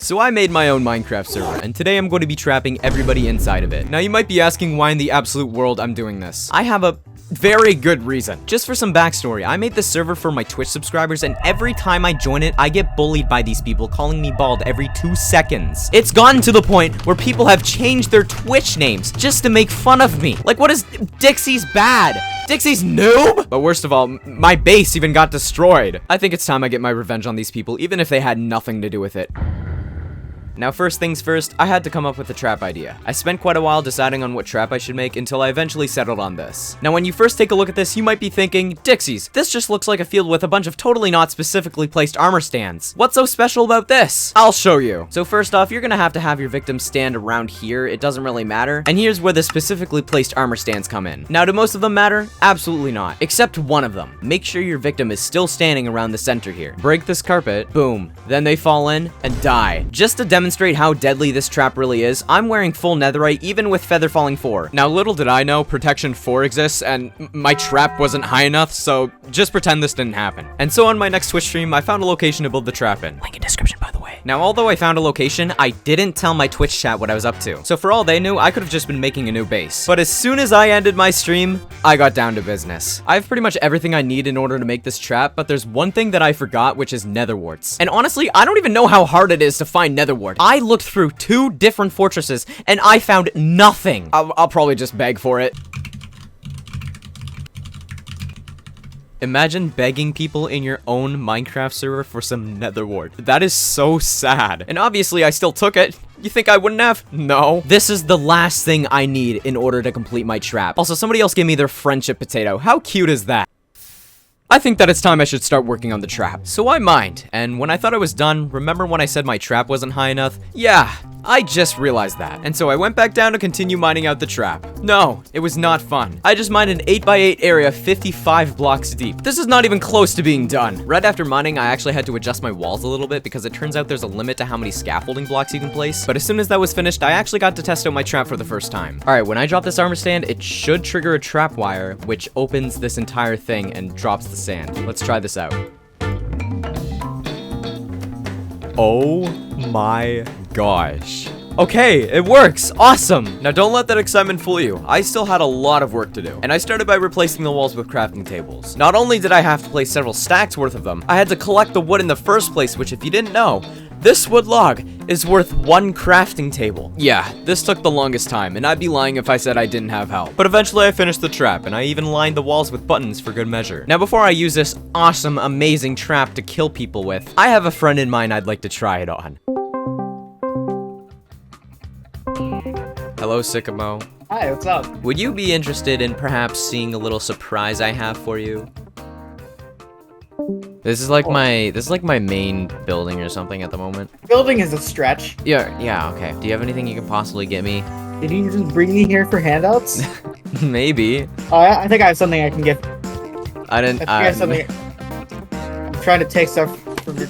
So I made my own Minecraft server, and today I'm going to be trapping everybody inside of it. Now you might be asking why in the absolute world I'm doing this. I have a very good reason. Just for some backstory, I made this server for my Twitch subscribers, and every time I join it, I get bullied by these people calling me bald every 2 seconds. It's gotten to the point where people have changed their Twitch names just to make fun of me. Like, what is Dxzys bad? Dxzys noob? But worst of all, my base even got destroyed. I think it's time I get my revenge on these people, even if they had nothing to do with it. Now, first things first, I had to come up with a trap idea. I spent quite a while deciding on what trap I should make until I eventually settled on this. Now, when you first take a look at this, you might be thinking, Dxzys, this just looks like a field with a bunch of totally not specifically placed armor stands. What's so special about this? I'll show you. So first off, you're gonna have to have your victim stand around here. It doesn't really matter. And here's where the specifically placed armor stands come in. Now, do most of them matter? Absolutely not. Except one of them. Make sure your victim is still standing around the center here. Break this carpet. Boom. Then they fall in and die. Just to demonstrate how deadly this trap really is, I'm wearing full netherite even with feather falling 4. Now, little did I know protection 4 exists and my trap wasn't high enough, so just pretend this didn't happen. And so on my next Twitch stream, I found a location to build the trap in. Link in description, by the way. Now, although I found a location, I didn't tell my Twitch chat what I was up to. So for all they knew, I could have just been making a new base. But as soon as I ended my stream, I got down to business. I have pretty much everything I need in order to make this trap, but there's one thing that I forgot, which is nether warts. And honestly, I don't even know how hard it is to find nether wart. I looked through 2 different fortresses and I found nothing. I'll probably just beg for it. Imagine begging people in your own Minecraft server for some nether wart. That is so sad. And obviously I still took it. You think I wouldn't have? No. This is the last thing I need in order to complete my trap. Also, somebody else gave me their friendship potato. How cute is that? I think that it's time I should start working on the trap. So I mined, and when I thought I was done, remember when I said my trap wasn't high enough? Yeah, I just realized that. And so I went back down to continue mining out the trap. No, it was not fun. I just mined an 8x8 area 55 blocks deep. This is not even close to being done. Right after mining, I actually had to adjust my walls a little bit because it turns out there's a limit to how many scaffolding blocks you can place. But as soon as that was finished, I actually got to test out my trap for the first time. All right, when I drop this armor stand, it should trigger a trap wire, which opens this entire thing and drops the sand. Let's try this out. Oh my gosh. Okay, it works. Awesome. Now don't let that excitement fool you. I still had a lot of work to do. And I started by replacing the walls with crafting tables. Not only did I have to place several stacks worth of them, I had to collect the wood in the first place, which if you didn't know, this wood log is worth 1 crafting table. Yeah, this took the longest time, and I'd be lying if I said I didn't have help. But eventually I finished the trap, and I even lined the walls with buttons for good measure. Now before I use this awesome, amazing trap to kill people with, I have a friend in mind I'd like to try it on. Hello, Sycamo. Hi, what's up? Would you be interested in perhaps seeing a little surprise I have for you? This is like my main building or something at the moment. Building is a stretch. Yeah, okay. Do you have anything you can possibly get me? Did you just bring me here for handouts? Maybe. I think I have something I can give. I didn't. I have something. I'm trying to take stuff from your...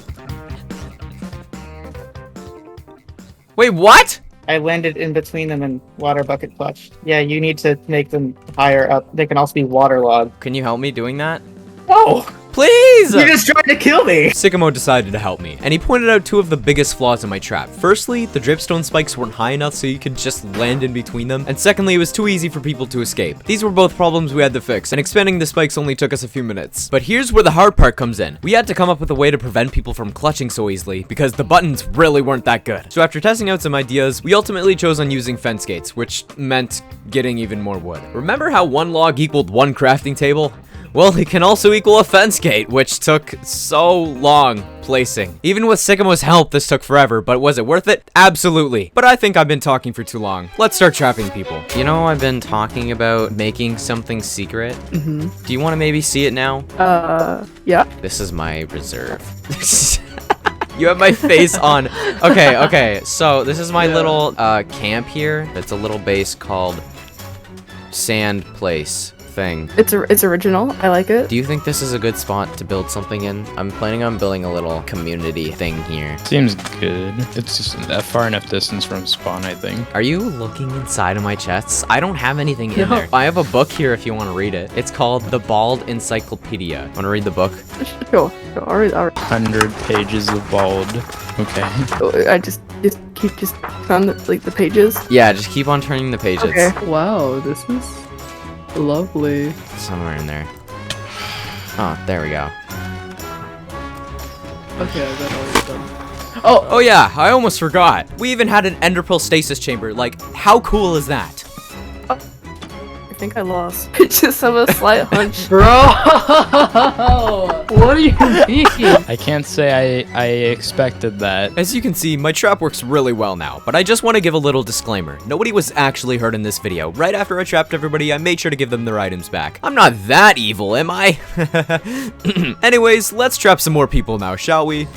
Wait, what? I landed in between them and water bucket clutch. Yeah, you need to make them higher up. They can also be waterlogged. Can you help me doing that? No! Please! You just tried to kill me! Sycamo decided to help me, and he pointed out 2 of the biggest flaws in my trap. Firstly, the dripstone spikes weren't high enough so you could just land in between them, and secondly, it was too easy for people to escape. These were both problems we had to fix, and expanding the spikes only took us a few minutes. But here's where the hard part comes in. We had to come up with a way to prevent people from clutching so easily, because the buttons really weren't that good. So after testing out some ideas, we ultimately chose on using fence gates, which meant getting even more wood. Remember how 1 log equaled 1 crafting table? Well, it can also equal a fence gate, which took so long placing. Even with Sycamo's help, this took forever, but was it worth it? Absolutely. But I think I've been talking for too long. Let's start trapping people. You know, I've been talking about making something secret. Do you want to maybe see it now? Yeah. This is my reserve. You have my face on. Okay. So this is my little camp here. It's a little base called Sand Place. thing. It's original. I like it. Do you think this is a good spot to build something in? I'm planning on building a little community thing here. Seems good. It's just a far enough distance from spawn, I think. Are you looking inside of my chests? I don't have anything in No. there. I have a book here if you want to read it. It's called The Bald Encyclopedia. Want to read the book? Sure. Alright. 100 pages of bald. Okay. I just keep on the pages. Yeah, just keep on turning the pages. Okay. Wow, this is lovely. Somewhere in there. Oh, there we go. Okay, I got all this done. Oh yeah, I almost forgot. We even had an Ender Pearl stasis chamber. Like, how cool is that? I think I lost. I just have a slight hunch. Bro, what do you mean? I can't say I expected that. As you can see, my trap works really well now, but I just want to give a little disclaimer. Nobody was actually hurt in this video. Right after I trapped everybody, I made sure to give them their items back. I'm not that evil, am I? Anyways, let's trap some more people now, shall we?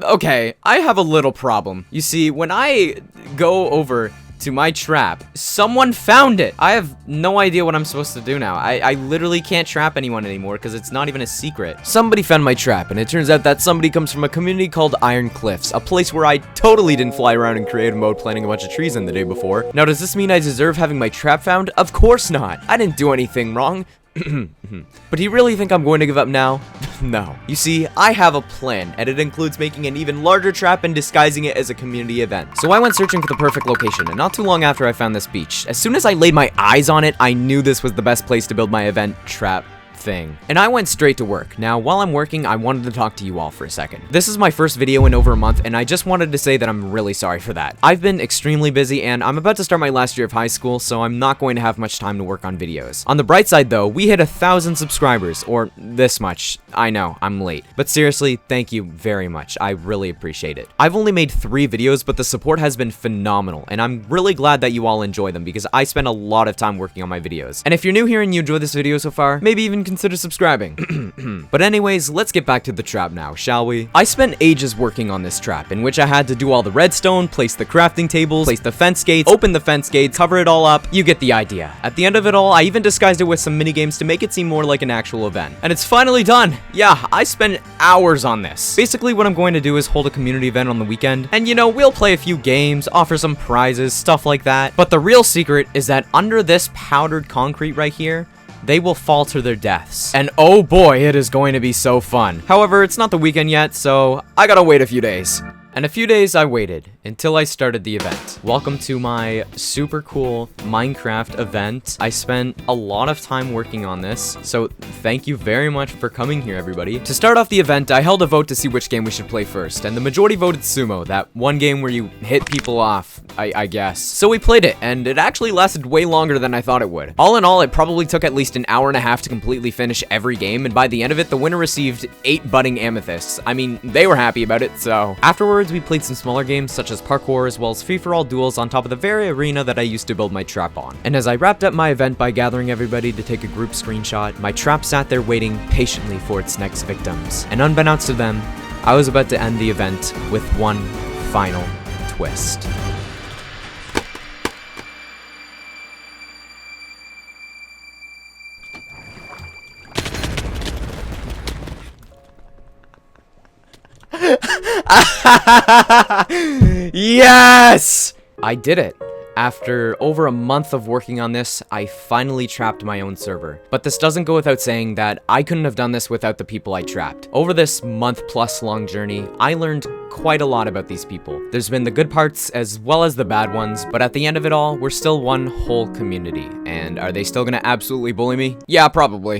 Okay, I have a little problem. You see, when I go over to my trap, someone found it. I have no idea what I'm supposed to do now. I literally can't trap anyone anymore because it's not even a secret. Somebody found my trap, and it turns out that somebody comes from a community called Iron Cliffs, a place where I totally didn't fly around in creative mode planting a bunch of trees in the day before. Now, does this mean I deserve having my trap found? Of course not. I didn't do anything wrong. But do you really think I'm going to give up now? No. You see, I have a plan, and it includes making an even larger trap and disguising it as a community event. So I went searching for the perfect location, and not too long after I found this beach. As soon as I laid my eyes on it, I knew this was the best place to build my event trap thing. And I went straight to work. Now, while I'm working, I wanted to talk to you all for a second. This is my first video in over a month, and I just wanted to say that I'm really sorry for that. I've been extremely busy, and I'm about to start my last year of high school, so I'm not going to have much time to work on videos. On the bright side, though, we hit 1,000 subscribers, or this much. I know, I'm late. But seriously, thank you very much. I really appreciate it. I've only made 3 videos, but the support has been phenomenal, and I'm really glad that you all enjoy them because I spend a lot of time working on my videos. And if you're new here and you enjoy this video so far, maybe even consider subscribing. But anyways, let's get back to the trap now, shall we? I spent ages working on this trap, in which I had to do all the redstone, place the crafting tables, place the fence gates, open the fence gates, cover it all up. You get the idea. At the end of it all, I even disguised it with some mini games to make it seem more like an actual event. And it's finally done. Yeah, I spent hours on this. Basically, what I'm going to do is hold a community event on the weekend, and you know, we'll play a few games, offer some prizes, stuff like that. But the real secret is that under this powdered concrete right here, they will fall to their deaths. And oh boy, it is going to be so fun. However, it's not the weekend yet, so I gotta wait a few days. And a few days I waited until I started the event. Welcome to my super cool Minecraft event. I spent a lot of time working on this, so thank you very much for coming here, everybody. To start off the event, I held a vote to see which game we should play first, and the majority voted Sumo, that one game where you hit people off, I guess. So we played it, and it actually lasted way longer than I thought it would. All in all, it probably took at least an hour and a half to completely finish every game, and by the end of it, the winner received 8 budding amethysts. I mean, they were happy about it, so. Afterwards, we played some smaller games such as parkour as well as free-for-all duels on top of the very arena that I used to build my trap on. And as I wrapped up my event by gathering everybody to take a group screenshot, my trap sat there waiting patiently for its next victims. And unbeknownst to them, I was about to end the event with one final twist. Yes! I did it. After over a month of working on this, I finally trapped my own server. But this doesn't go without saying that I couldn't have done this without the people I trapped. Over this month-plus long journey, I learned quite a lot about these people. There's been the good parts as well as the bad ones, but at the end of it all, we're still one whole community. And are they still gonna absolutely bully me? Yeah, probably.